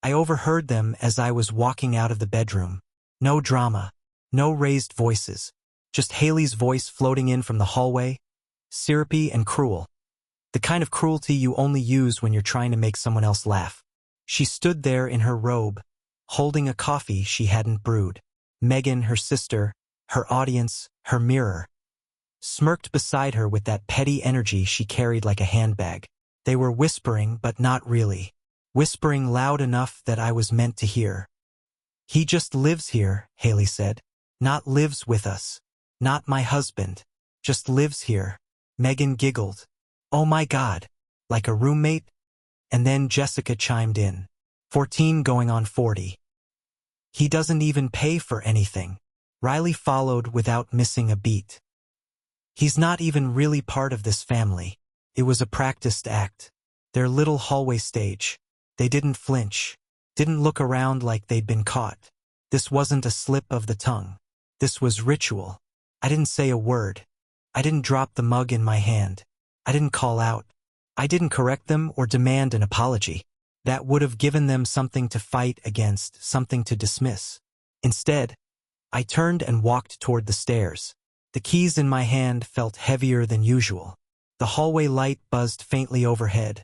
I overheard them as I was walking out of the bedroom. No drama. No raised voices. Just Haley's voice floating in from the hallway. Syrupy and cruel. The kind of cruelty you only use when you're trying to make someone else laugh. She stood there in her robe, holding a coffee she hadn't brewed. Megan, her sister, her audience, her mirror, smirked beside her with that petty energy she carried like a handbag. They were whispering, but not really. Whispering loud enough that I was meant to hear. He just lives here, Haley said. Not lives with us. Not my husband. Just lives here. Megan giggled. Oh my God. Like a roommate? And then Jessica chimed in. 14 going on 40. He doesn't even pay for anything. Riley followed without missing a beat. He's not even really part of this family. It was a practiced act. Their little hallway stage. They didn't flinch. Didn't look around like they'd been caught. This wasn't a slip of the tongue. This was ritual. I didn't say a word. I didn't drop the mug in my hand. I didn't call out. I didn't correct them or demand an apology. That would have given them something to fight against, something to dismiss. Instead, I turned and walked toward the stairs. The keys in my hand felt heavier than usual. The hallway light buzzed faintly overhead.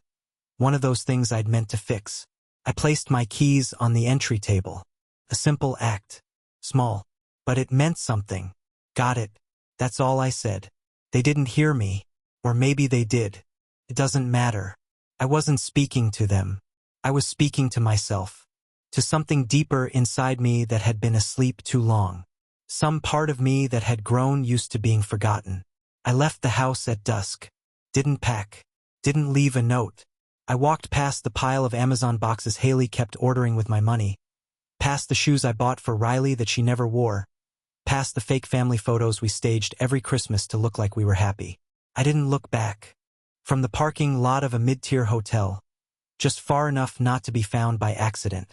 One of those things I'd meant to fix. I placed my keys on the entry table. A simple act. Small. But it meant something. Got it. That's all I said. They didn't hear me. Or maybe they did. It doesn't matter. I wasn't speaking to them. I was speaking to myself. To something deeper inside me that had been asleep too long. Some part of me that had grown used to being forgotten. I left the house at dusk. Didn't pack. Didn't leave a note. I walked past the pile of Amazon boxes Haley kept ordering with my money. Past the shoes I bought for Riley that she never wore. Past the fake family photos we staged every Christmas to look like we were happy. I didn't look back. From the parking lot of a mid-tier hotel. Just far enough not to be found by accident.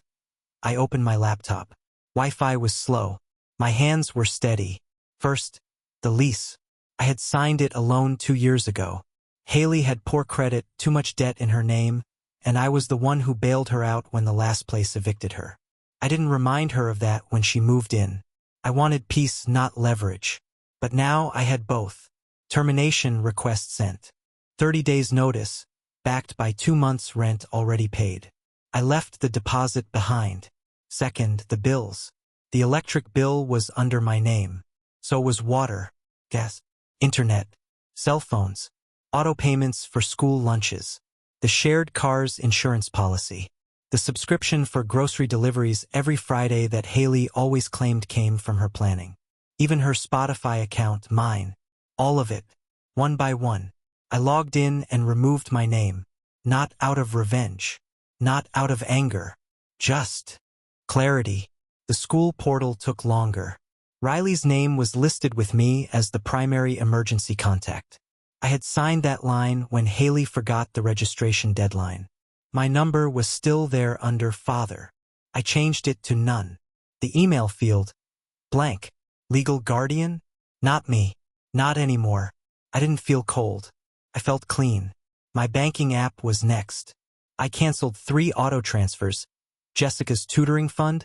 I opened my laptop. Wi-Fi was slow. My hands were steady. First, the lease. I had signed it alone 2 years ago. Haley had poor credit, too much debt in her name, and I was the one who bailed her out when the last place evicted her. I didn't remind her of that when she moved in. I wanted peace, not leverage. But now I had both. Termination request sent. 30 days notice, backed by 2 months' rent already paid. I left the deposit behind. Second, the bills. The electric bill was under my name. So was water, gas, internet, cell phones, auto payments for school lunches, the shared car's insurance policy, the subscription for grocery deliveries every Friday that Haley always claimed came from her planning. Even her Spotify account, mine. All of it. One by one. I logged in and removed my name. Not out of revenge. Not out of anger. Just clarity. The school portal took longer. Riley's name was listed with me as the primary emergency contact. I had signed that line when Haley forgot the registration deadline. My number was still there under father. I changed it to none. The email field, blank. Legal guardian? Not me. Not anymore. I didn't feel cold. I felt clean. My banking app was next. I canceled 3 auto transfers, Jessica's tutoring fund,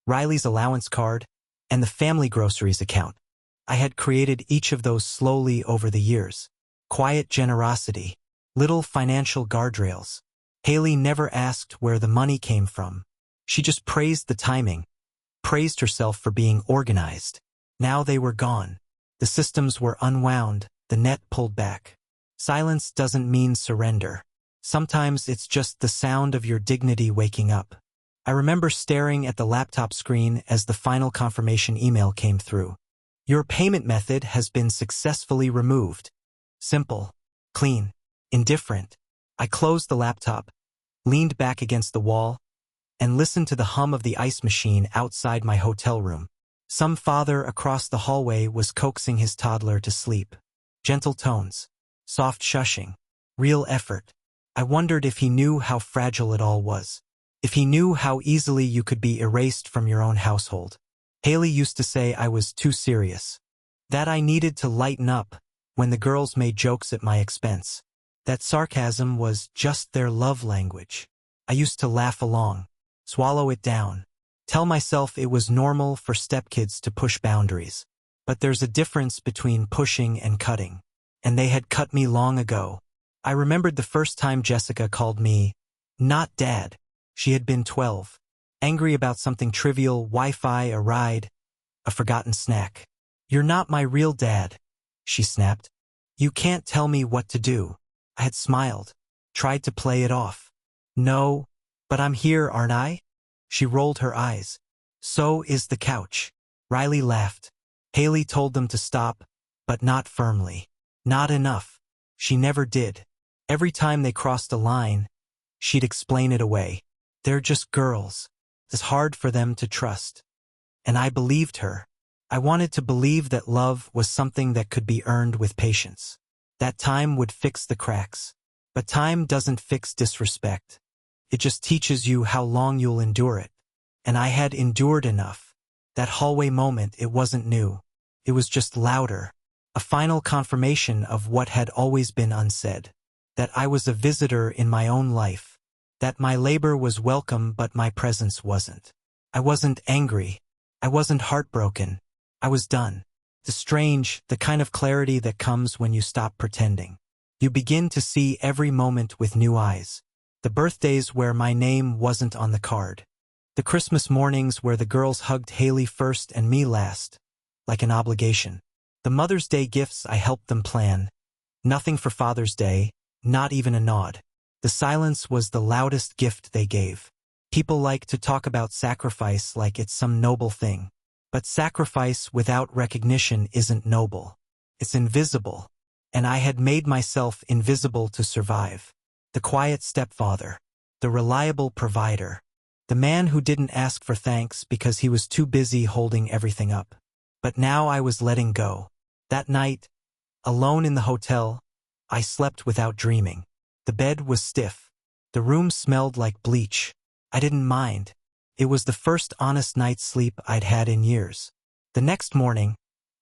Riley's allowance card, and the family groceries account. I had created each of those slowly over the years. Quiet generosity. Little financial guardrails. Haley never asked where the money came from. She just praised the timing. Praised herself for being organized. Now they were gone. The systems were unwound, the net pulled back. Silence doesn't mean surrender. Sometimes it's just the sound of your dignity waking up. I remember staring at the laptop screen as the final confirmation email came through. Your payment method has been successfully removed. Simple, clean, indifferent. I closed the laptop, leaned back against the wall, and listened to the hum of the ice machine outside my hotel room. Some father across the hallway was coaxing his toddler to sleep. Gentle tones, soft shushing, real effort. I wondered if he knew how fragile it all was. If he knew how easily you could be erased from your own household. Haley used to say I was too serious. That I needed to lighten up when the girls made jokes at my expense. That sarcasm was just their love language. I used to laugh along. Swallow it down. Tell myself it was normal for stepkids to push boundaries. But there's a difference between pushing and cutting. And they had cut me long ago. I remembered the first time Jessica called me, not Dad. She had been 12. Angry about something trivial, Wi-Fi, a ride, a forgotten snack. You're not my real dad, she snapped. You can't tell me what to do. I had smiled, tried to play it off. No, but I'm here, aren't I? She rolled her eyes. So is the couch. Riley laughed. Haley told them to stop, but not firmly. Not enough. She never did. Every time they crossed a line, she'd explain it away. They're just girls. It's hard for them to trust. And I believed her. I wanted to believe that love was something that could be earned with patience. That time would fix the cracks. But time doesn't fix disrespect. It just teaches you how long you'll endure it. And I had endured enough. That hallway moment, it wasn't new. It was just louder. A final confirmation of what had always been unsaid. That I was a visitor in my own life. That my labor was welcome but my presence wasn't. I wasn't angry. I wasn't heartbroken. I was done. The kind of clarity that comes when you stop pretending. You begin to see every moment with new eyes. The birthdays where my name wasn't on the card. The Christmas mornings where the girls hugged Haley first and me last, like an obligation. The Mother's Day gifts I helped them plan. Nothing for Father's Day, not even a nod. The silence was the loudest gift they gave. People like to talk about sacrifice like it's some noble thing. But sacrifice without recognition isn't noble. It's invisible. And I had made myself invisible to survive. The quiet stepfather. The reliable provider. The man who didn't ask for thanks because he was too busy holding everything up. But now I was letting go. That night, alone in the hotel, I slept without dreaming. The bed was stiff. The room smelled like bleach. I didn't mind. It was the first honest night's sleep I'd had in years. The next morning,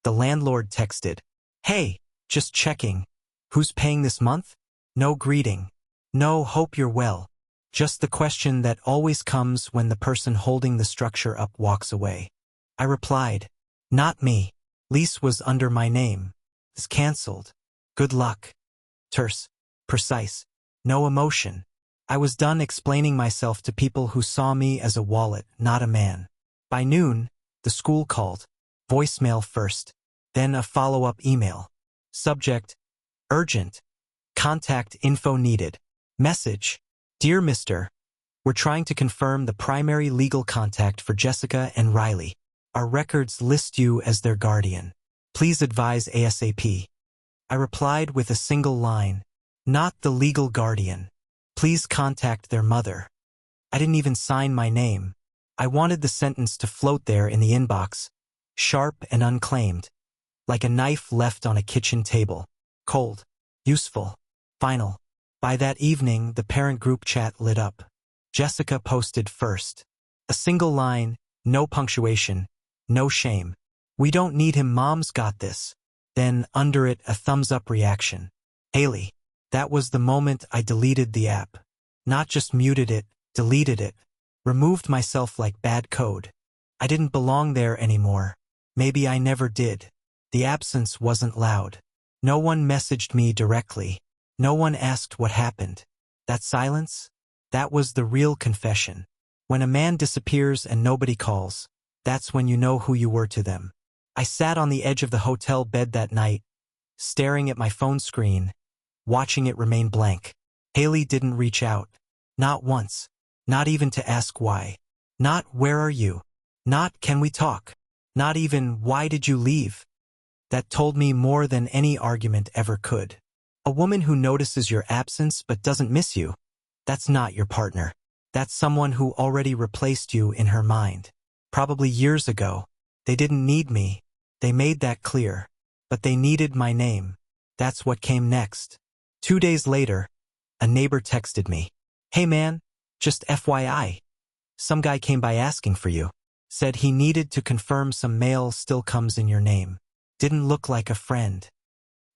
the landlord texted, "Hey, just checking. Who's paying this month?" No greeting. No hope you're well. Just the question that always comes when the person holding the structure up walks away. I replied, "Not me. Lease was under my name. It's canceled. Good luck." Terse. Precise. No emotion. I was done explaining myself to people who saw me as a wallet, not a man. By noon, the school called. Voicemail first, then a follow-up email. Subject, urgent. Contact info needed. Message, Dear Mr. We're trying to confirm the primary legal contact for Jessica and Riley. Our records list you as their guardian. Please advise ASAP. I replied with a single line, not the legal guardian. Please contact their mother. I didn't even sign my name. I wanted the sentence to float there in the inbox, sharp and unclaimed, like a knife left on a kitchen table. Cold, useful, final. By that evening, the parent group chat lit up. Jessica posted first. A single line, no punctuation, no shame. "We don't need him, Mom's got this." Then, under it, a thumbs-up reaction. Haley. That was the moment I deleted the app. Not just muted it, deleted it. Removed myself like bad code. I didn't belong there anymore. Maybe I never did. The absence wasn't loud. No one messaged me directly. No one asked what happened. That silence? That was the real confession. When a man disappears and nobody calls, that's when you know who you were to them. I sat on the edge of the hotel bed that night, staring at my phone screen, watching it remain blank. Haley didn't reach out. Not once. Not even to ask why. Not where are you? Not can we talk? Not even why did you leave? That told me more than any argument ever could. A woman who notices your absence but doesn't miss you, that's not your partner. That's someone who already replaced you in her mind. Probably years ago. They didn't need me. They made that clear. But they needed my name. That's what came next. 2 days later, a neighbor texted me. "Hey man, just FYI. Some guy came by asking for you. Said he needed to confirm some mail still comes in your name. Didn't look like a friend."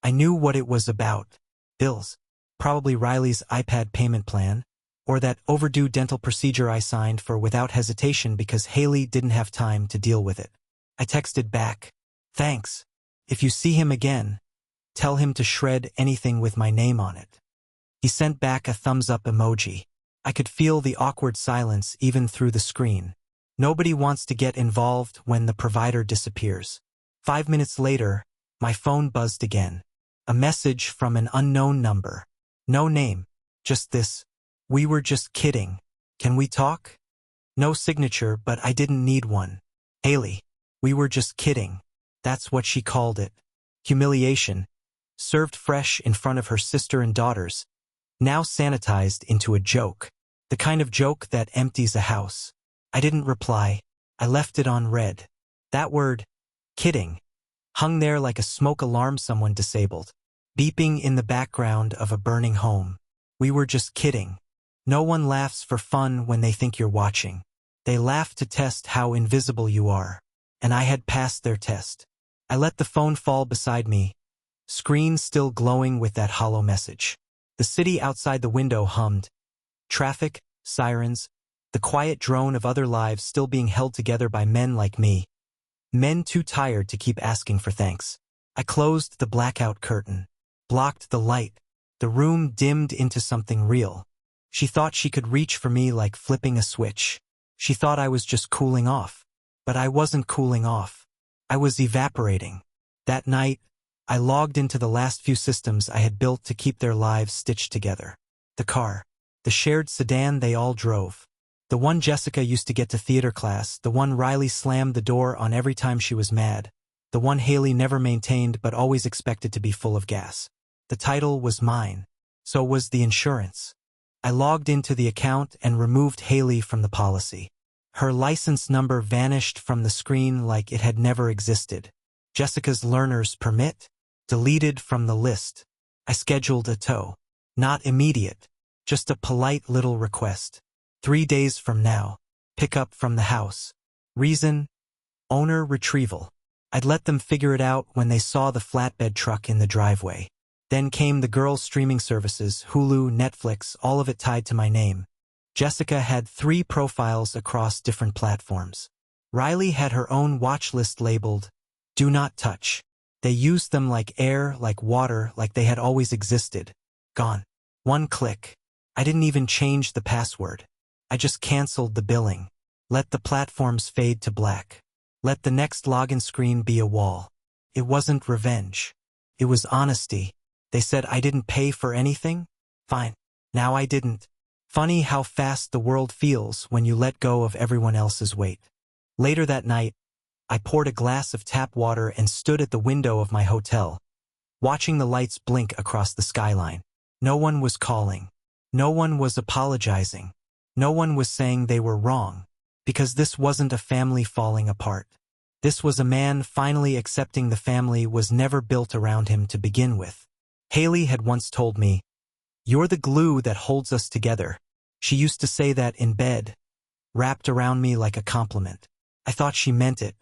I knew what it was about. Bills. Probably Riley's iPad payment plan. Or that overdue dental procedure I signed for without hesitation because Haley didn't have time to deal with it. I texted back, "Thanks. If you see him again, tell him to shred anything with my name on it." He sent back a thumbs-up emoji. I could feel the awkward silence even through the screen. Nobody wants to get involved when the provider disappears. 5 minutes later, my phone buzzed again. A message from an unknown number. No name, just this: "We were just kidding. Can we talk?" No signature, but I didn't need one. Haley. We were just kidding. That's what she called it. Humiliation. Served fresh in front of her sister and daughters. Now sanitized into a joke. The kind of joke that empties a house. I didn't reply. I left it on red. That word, kidding, hung there like a smoke alarm someone disabled, beeping in the background of a burning home. We were just kidding. No one laughs for fun when they think you're watching. They laugh to test how invisible you are. And I had passed their test. I let the phone fall beside me, screen still glowing with that hollow message. The city outside the window hummed. Traffic, sirens, the quiet drone of other lives still being held together by men like me. Men too tired to keep asking for thanks. I closed the blackout curtain, blocked the light. The room dimmed into something real. She thought she could reach for me like flipping a switch. She thought I was just cooling off. But I wasn't cooling off. I was evaporating. That night, I logged into the last few systems I had built to keep their lives stitched together. The car. The shared sedan they all drove. The one Jessica used to get to theater class, the one Riley slammed the door on every time she was mad, the one Haley never maintained but always expected to be full of gas. The title was mine. So was the insurance. I logged into the account and removed Haley from the policy. Her license number vanished from the screen like it had never existed. Jessica's learner's permit? Deleted from the list. I scheduled a tow. Not immediate. Just a polite little request. 3 days from now. Pick up from the house. Reason? Owner retrieval. I'd let them figure it out when they saw the flatbed truck in the driveway. Then came the girls' streaming services, Hulu, Netflix, all of it tied to my name. Jessica had 3 profiles across different platforms. Riley had her own watch list labeled, "Do Not Touch." They used them like air, like water, like they had always existed. Gone. One click. I didn't even change the password. I just canceled the billing. Let the platforms fade to black. Let the next login screen be a wall. It wasn't revenge. It was honesty. They said I didn't pay for anything? Fine. Now I didn't. Funny how fast the world feels when you let go of everyone else's weight. Later that night, I poured a glass of tap water and stood at the window of my hotel, watching the lights blink across the skyline. No one was calling. No one was apologizing. No one was saying they were wrong, because this wasn't a family falling apart. This was a man finally accepting the family was never built around him to begin with. Haley had once told me, "You're the glue that holds us together." She used to say that in bed, wrapped around me like a compliment. I thought she meant it.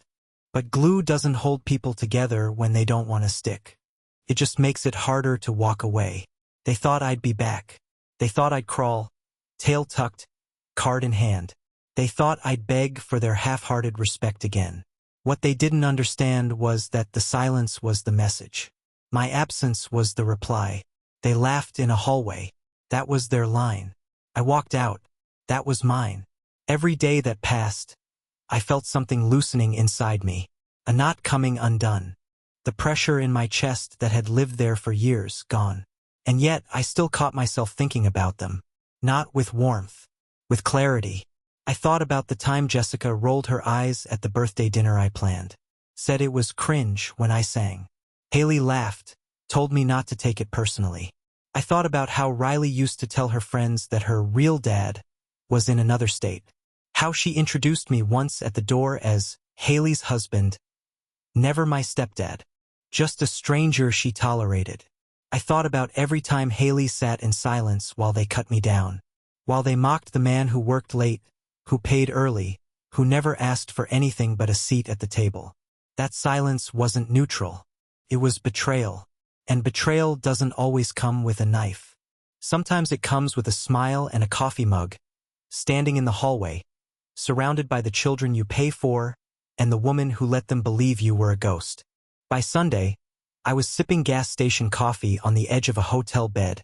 But glue doesn't hold people together when they don't want to stick. It just makes it harder to walk away. They thought I'd be back. They thought I'd crawl, tail tucked, card in hand. They thought I'd beg for their half-hearted respect again. What they didn't understand was that the silence was the message. My absence was the reply. They laughed in a hallway. That was their line. I walked out. That was mine. Every day that passed, I felt something loosening inside me, a knot coming undone. The pressure in my chest that had lived there for years, gone. And yet I still caught myself thinking about them. Not with warmth, with clarity. I thought about the time Jessica rolled her eyes at the birthday dinner I planned. Said it was cringe when I sang. Haley laughed, told me not to take it personally. I thought about how Riley used to tell her friends that her real dad was in another state. How she introduced me once at the door as Haley's husband, never my stepdad, just a stranger she tolerated. I thought about every time Haley sat in silence while they cut me down, while they mocked the man who worked late, who paid early, who never asked for anything but a seat at the table. That silence wasn't neutral. It was betrayal. And betrayal doesn't always come with a knife. Sometimes it comes with a smile and a coffee mug, standing in the hallway, surrounded by the children you pay for and the woman who let them believe you were a ghost. By Sunday, I was sipping gas station coffee on the edge of a hotel bed,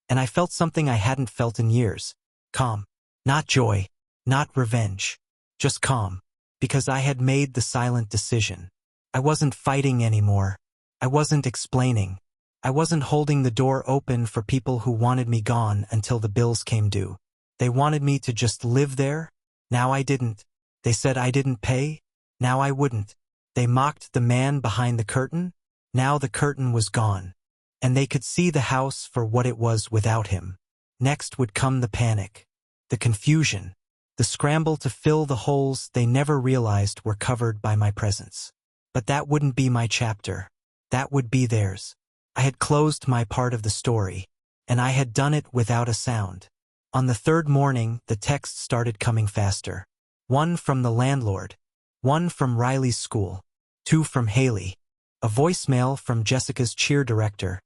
and I felt something I hadn't felt in years. Calm. Not joy, not revenge. Just calm. Because I had made the silent decision. I wasn't fighting anymore. I wasn't explaining. I wasn't holding the door open for people who wanted me gone until the bills came due. They wanted me to just live there. Now I didn't. They said I didn't pay. Now I wouldn't. They mocked the man behind the curtain. Now the curtain was gone. And they could see the house for what it was without him. Next would come the panic, the confusion, the scramble to fill the holes they never realized were covered by my presence. But that wouldn't be my chapter. That would be theirs. I had closed my part of the story, and I had done it without a sound. On the third morning, the texts started coming faster. One from the landlord, one from Riley's school, two from Haley, a voicemail from Jessica's cheer director,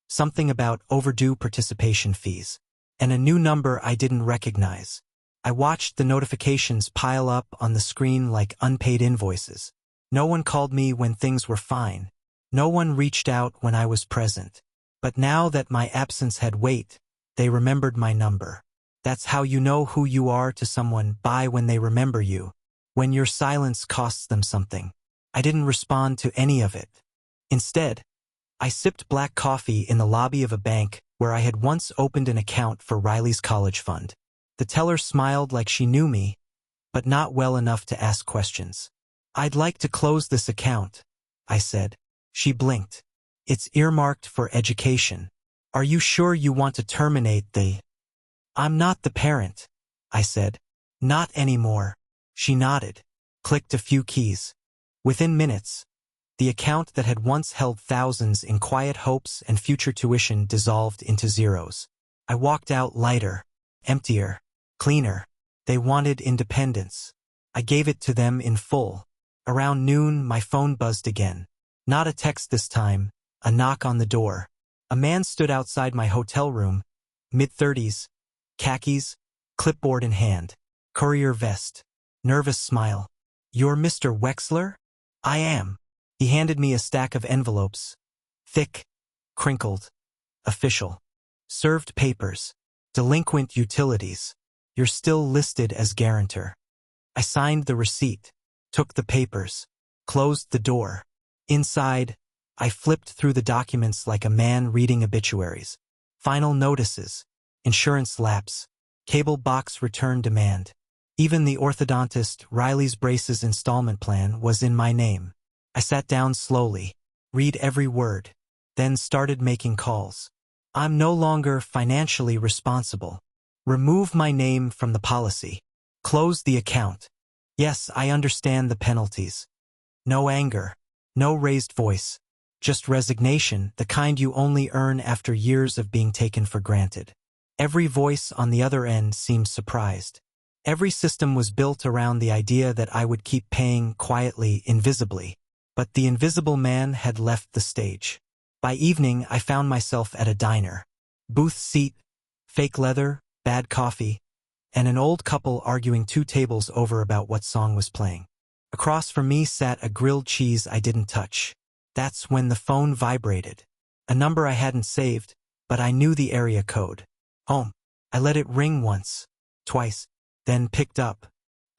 something about overdue participation fees, and a new number I didn't recognize. I watched the notifications pile up on the screen like unpaid invoices. No one called me when things were fine. No one reached out when I was present. But now that my absence had weight, they remembered my number. That's how you know who you are to someone by when they remember you, when your silence costs them something. I didn't respond to any of it. Instead, I sipped black coffee in the lobby of a bank where I had once opened an account for Riley's college fund. The teller smiled like she knew me, but not well enough to ask questions. "I'd like to close this account," I said. She blinked. "It's earmarked for education. Are you sure you want to terminate the—" "I'm not the parent," I said. "Not anymore." She nodded, clicked a few keys. Within minutes, the account that had once held thousands in quiet hopes and future tuition dissolved into zeros. I walked out lighter, emptier, cleaner. They wanted independence. I gave it to them in full. Around noon, my phone buzzed again. Not a text this time, a knock on the door. A man stood outside my hotel room, mid-30s, khakis, clipboard in hand, courier vest, nervous smile. "You're Mr. Wexler?" "I am." He handed me a stack of envelopes. Thick, crinkled, official. "Served papers. Delinquent utilities. You're still listed as guarantor." I signed the receipt, took the papers, closed the door. Inside, I flipped through the documents like a man reading obituaries. Final notices, insurance lapse, cable box return demand. Even the orthodontist Riley's braces installment plan was in my name. I sat down slowly, read every word, then started making calls. "I'm no longer financially responsible. Remove my name from the policy. Close the account. Yes, I understand the penalties." No anger, no raised voice, just resignation, the kind you only earn after years of being taken for granted. Every voice on the other end seemed surprised. Every system was built around the idea that I would keep paying quietly, invisibly. But the invisible man had left the stage. By evening, I found myself at a diner. Booth seat, fake leather, bad coffee, and an old couple arguing 2 tables over about what song was playing. Across from me sat a grilled cheese I didn't touch. That's when the phone vibrated. A number I hadn't saved, but I knew the area code. Home. I let it ring once, twice, then picked up.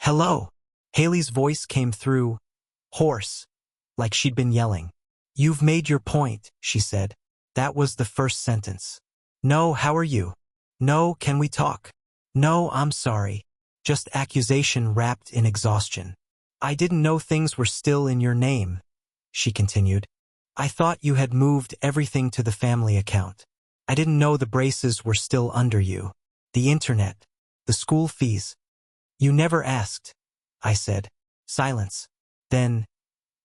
"Hello." Haley's voice came through, hoarse, like she'd been yelling. "You've made your point," she said. That was the first sentence. "No, how are you?" "No, can we talk?" "No, I'm sorry." Just accusation wrapped in exhaustion. "I didn't know things were still in your name," she continued. "I thought you had moved everything to the family account. I didn't know the braces were still under you. The internet, the school fees." "You never asked," I said. Silence. Then,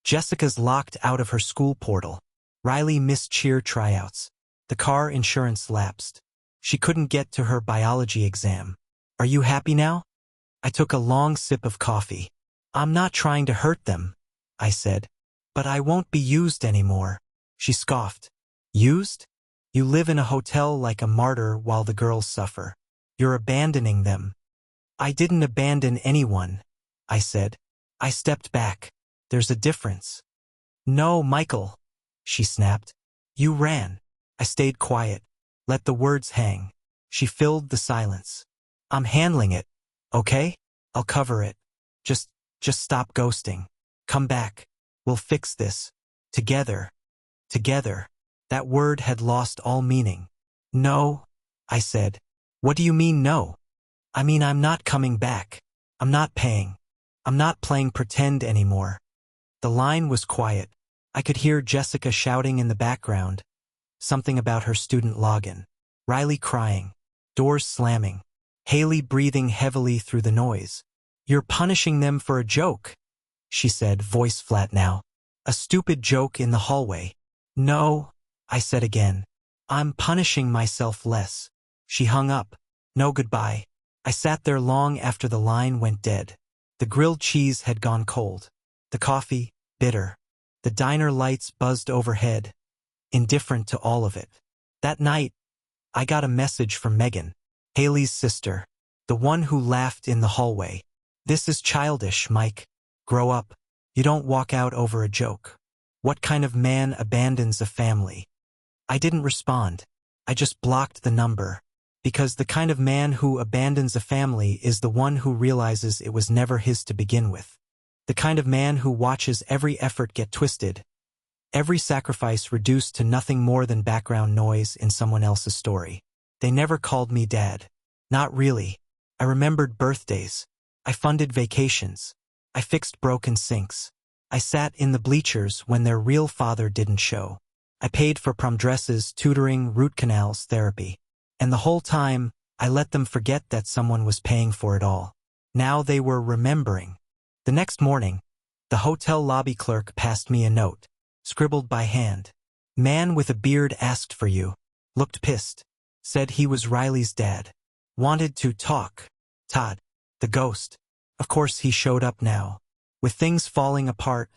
"Jessica's locked out of her school portal. Riley missed cheer tryouts. The car insurance lapsed. She couldn't get to her biology exam. Are you happy now?" I took a long sip of coffee. "I'm not trying to hurt them," I said. "But I won't be used anymore." She scoffed. "Used?" You live in a hotel like a martyr while the girls suffer. You're abandoning them. I didn't abandon anyone, I said. I stepped back. There's a difference. No, Michael, she snapped. You ran. I stayed quiet. Let the words hang. She filled the silence. I'm handling it, okay? I'll cover it. Just stop ghosting. Come back. We'll fix this. Together. Together. That word had lost all meaning. No, I said. What do you mean no? I mean I'm not coming back. I'm not paying. I'm not playing pretend anymore. The line was quiet. I could hear Jessica shouting in the background. Something about her student login. Riley crying. Doors slamming. Haley breathing heavily through the noise. You're punishing them for a joke, she said, voice flat now. A stupid joke in the hallway. No, I said again. I'm punishing myself less. She hung up. No goodbye. I sat there long after the line went dead. The grilled cheese had gone cold. The coffee, bitter. The diner lights buzzed overhead, indifferent to all of it. That night, I got a message from Megan, Haley's sister, the one who laughed in the hallway. This is childish, Mike. Grow up. You don't walk out over a joke. What kind of man abandons a family? I didn't respond. I just blocked the number. Because the kind of man who abandons a family is the one who realizes it was never his to begin with. The kind of man who watches every effort get twisted, every sacrifice reduced to nothing more than background noise in someone else's story. They never called me dad. Not really. I remembered birthdays. I funded vacations. I fixed broken sinks. I sat in the bleachers when their real father didn't show. I paid for prom dresses, tutoring, root canals, therapy. And the whole time, I let them forget that someone was paying for it all. Now they were remembering. The next morning, the hotel lobby clerk passed me a note, scribbled by hand. Man with a beard asked for you. Looked pissed. Said he was Riley's dad. Wanted to talk. Todd, the ghost. Of course he showed up now. With things falling apart,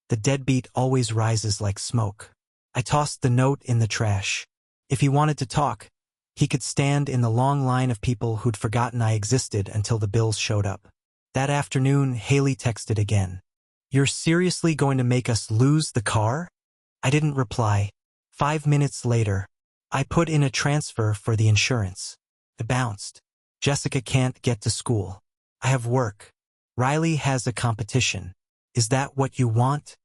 the deadbeat always rises like smoke. I tossed the note in the trash. If he wanted to talk, he could stand in the long line of people who'd forgotten I existed until the bills showed up. That afternoon, Haley texted again. You're seriously going to make us lose the car? I didn't reply. 5 minutes later, I put in a transfer for the insurance. It bounced. Jessica can't get to school. I have work. Riley has a competition. Is that what you want?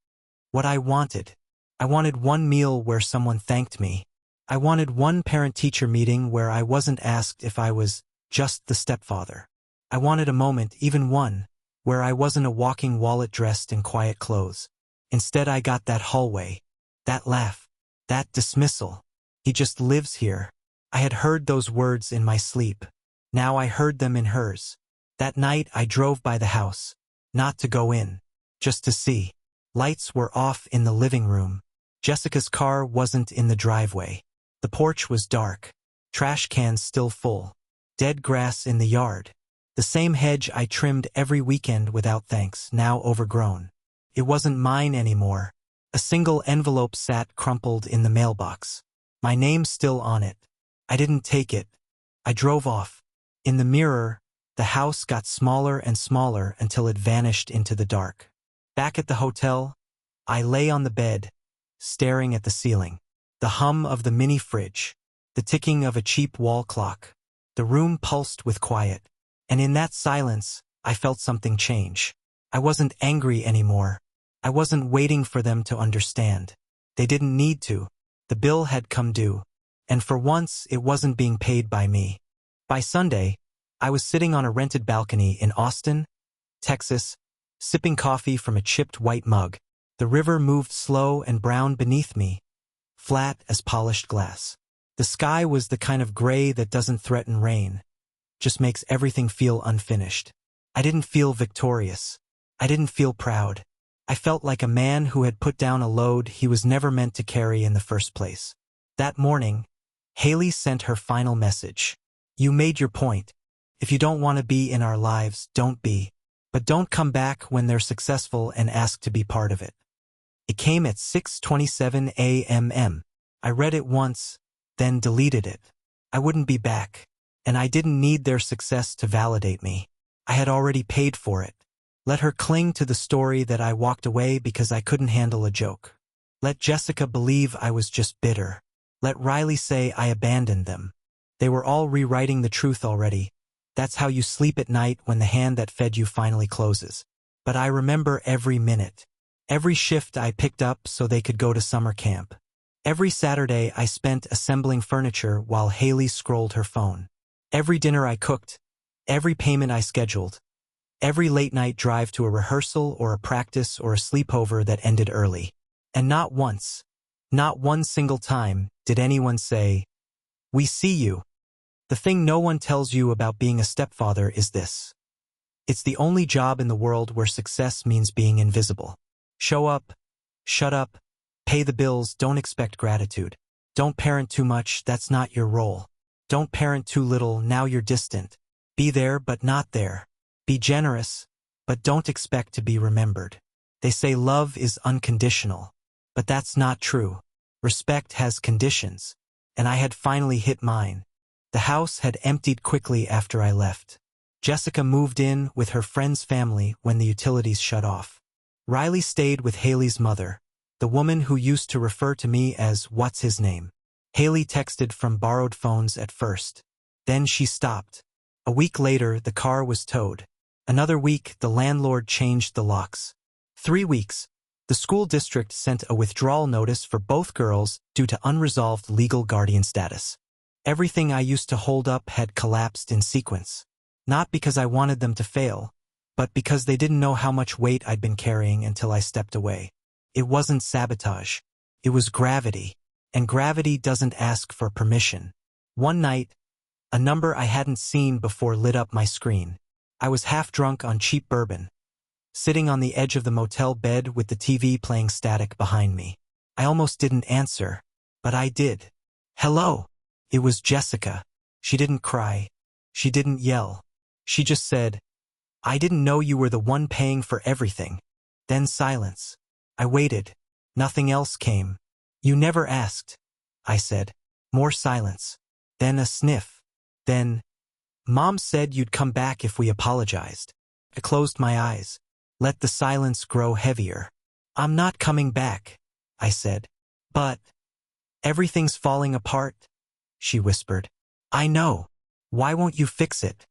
What I wanted. I wanted one meal where someone thanked me. I wanted one parent-teacher meeting where I wasn't asked if I was just the stepfather. I wanted a moment, even one, where I wasn't a walking wallet dressed in quiet clothes. Instead I got that hallway, that laugh, that dismissal. He just lives here. I had heard those words in my sleep. Now I heard them in hers. That night I drove by the house, not to go in, just to see. Lights were off in the living room. Jessica's car wasn't in the driveway. The porch was dark, trash cans still full, dead grass in the yard. The same hedge I trimmed every weekend without thanks, now overgrown. It wasn't mine anymore. A single envelope sat crumpled in the mailbox. My name still on it. I didn't take it. I drove off. In the mirror, the house got smaller and smaller until it vanished into the dark. Back at the hotel, I lay on the bed, staring at the ceiling. The hum of the mini fridge, the ticking of a cheap wall clock. The room pulsed with quiet, and in that silence, I felt something change. I wasn't angry anymore. I wasn't waiting for them to understand. They didn't need to. The bill had come due, and for once it wasn't being paid by me. By Sunday, I was sitting on a rented balcony in Austin, Texas, sipping coffee from a chipped white mug. The river moved slow and brown beneath me, flat as polished glass. The sky was the kind of gray that doesn't threaten rain, just makes everything feel unfinished. I didn't feel victorious. I didn't feel proud. I felt like a man who had put down a load he was never meant to carry in the first place. That morning, Haley sent her final message. You made your point. If you don't want to be in our lives, don't be. But don't come back when they're successful and ask to be part of it. It came at 6:27 a.m. I read it once, then deleted it. I wouldn't be back. And I didn't need their success to validate me. I had already paid for it. Let her cling to the story that I walked away because I couldn't handle a joke. Let Jessica believe I was just bitter. Let Riley say I abandoned them. They were all rewriting the truth already. That's how you sleep at night when the hand that fed you finally closes. But I remember every minute. Every shift I picked up so they could go to summer camp. Every Saturday I spent assembling furniture while Haley scrolled her phone. Every dinner I cooked. Every payment I scheduled. Every late-night drive to a rehearsal or a practice or a sleepover that ended early. And not once, not one single time, did anyone say, "We see you." The thing no one tells you about being a stepfather is this. It's the only job in the world where success means being invisible. Show up, shut up, pay the bills, don't expect gratitude. Don't parent too much, that's not your role. Don't parent too little, now you're distant. Be there but not there. Be generous, but don't expect to be remembered. They say love is unconditional, but that's not true. Respect has conditions, and I had finally hit mine. The house had emptied quickly after I left. Jessica moved in with her friend's family when the utilities shut off. Riley stayed with Haley's mother, the woman who used to refer to me as "what's his name." Haley texted from borrowed phones at first. Then she stopped. A week later, the car was towed. Another week, the landlord changed the locks. 3 weeks. The school district sent a withdrawal notice for both girls due to unresolved legal guardian status. Everything I used to hold up had collapsed in sequence. Not because I wanted them to fail, but because they didn't know how much weight I'd been carrying until I stepped away. It wasn't sabotage. It was gravity. And gravity doesn't ask for permission. One night, a number I hadn't seen before lit up my screen. I was half drunk on cheap bourbon, sitting on the edge of the motel bed with the TV playing static behind me. I almost didn't answer, but I did. "Hello." It was Jessica. She didn't cry. She didn't yell. She just said, "I didn't know you were the one paying for everything." Then silence. I waited. Nothing else came. "You never asked," I said. More silence. Then a sniff. Then, "Mom said you'd come back if we apologized." I closed my eyes. Let the silence grow heavier. "I'm not coming back," I said. "But everything's falling apart," she whispered. "I know. Why won't you fix it?"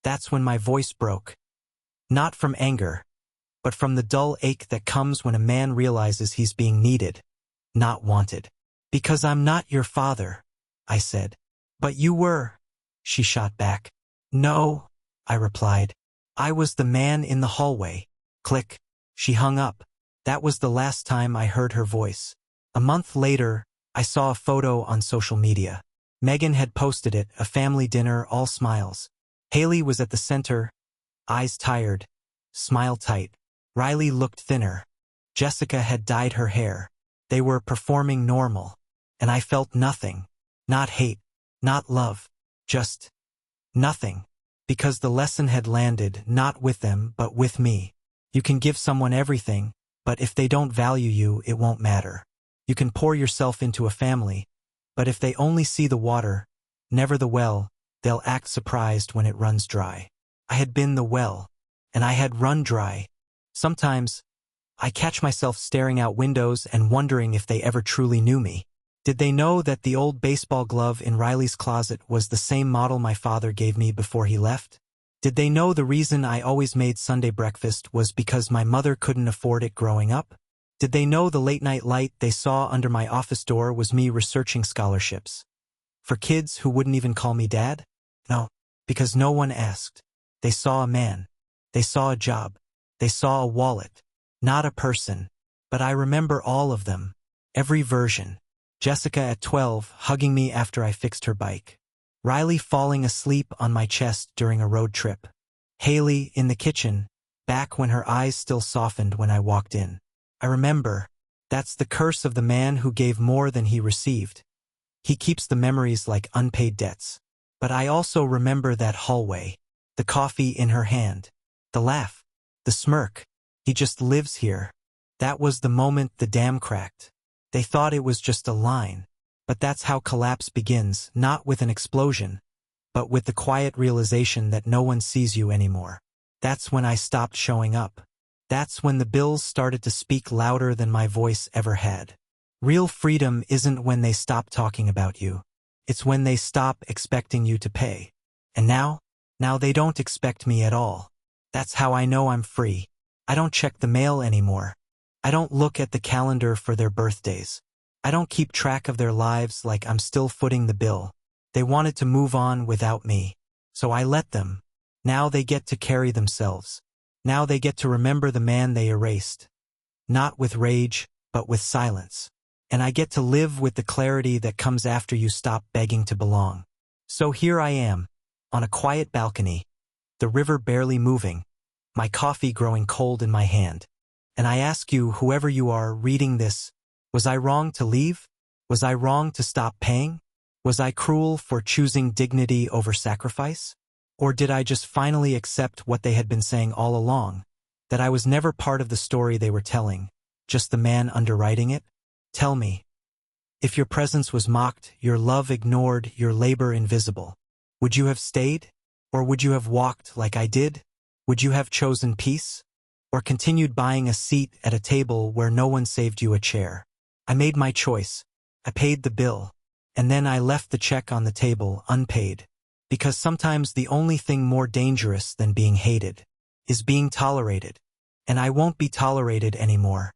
That's when my voice broke. Not from anger, but from the dull ache that comes when a man realizes he's being needed, not wanted. "Because I'm not your father," I said. "But you were," she shot back. "No," I replied. "I was the man in the hallway." Click. She hung up. That was the last time I heard her voice. A month later, I saw a photo on social media. Megan had posted it, a family dinner, all smiles. Haley was at the center, eyes tired, smile tight. Riley looked thinner. Jessica had dyed her hair. They were performing normal. And I felt nothing. Not hate, not love, just nothing. Because the lesson had landed, not with them, but with me. You can give someone everything, but if they don't value you, it won't matter. You can pour yourself into a family, but if they only see the water, never the well, they'll act surprised when it runs dry. I had been the well, and I had run dry. Sometimes, I catch myself staring out windows and wondering if they ever truly knew me. Did they know that the old baseball glove in Riley's closet was the same model my father gave me before he left? Did they know the reason I always made Sunday breakfast was because my mother couldn't afford it growing up? Did they know the late-night light they saw under my office door was me researching scholarships? For kids who wouldn't even call me dad? No, because no one asked. They saw a man. They saw a job. They saw a wallet. Not a person. But I remember all of them. Every version. Jessica at 12 hugging me after I fixed her bike. Riley falling asleep on my chest during a road trip. Haley in the kitchen, back when her eyes still softened when I walked in. I remember, that's the curse of the man who gave more than he received. He keeps the memories like unpaid debts. But I also remember that hallway, the coffee in her hand, the laugh, the smirk. He just lives here. That was the moment the dam cracked. They thought it was just a line, But that's how collapse begins, not with an explosion, but with the quiet realization that no one sees you anymore. That's when I stopped showing up. That's when the bills started to speak louder than my voice ever had. Real freedom isn't when they stop talking about you. It's when they stop expecting you to pay. And now they don't expect me at all. That's how I know I'm free. I don't check the mail anymore. I don't look at the calendar for their birthdays. I don't keep track of their lives like I'm still footing the bill. They wanted to move on without me, so I let them. Now they get to carry themselves. Now they get to remember the man they erased. Not with rage, but with silence. And I get to live with the clarity that comes after you stop begging to belong. So here I am, on a quiet balcony, the river barely moving, my coffee growing cold in my hand. And I ask you, whoever you are reading this, was I wrong to leave? Was I wrong to stop paying? Was I cruel for choosing dignity over sacrifice? Or did I just finally accept what they had been saying all along, that I was never part of the story they were telling, just the man underwriting it? Tell me, if your presence was mocked, your love ignored, your labor invisible, would you have stayed? Or would you have walked like I did? Would you have chosen peace? Or continued buying a seat at a table where no one saved you a chair? I made my choice. I paid the bill. And then I left the check on the table unpaid. Because sometimes the only thing more dangerous than being hated is being tolerated. And I won't be tolerated anymore.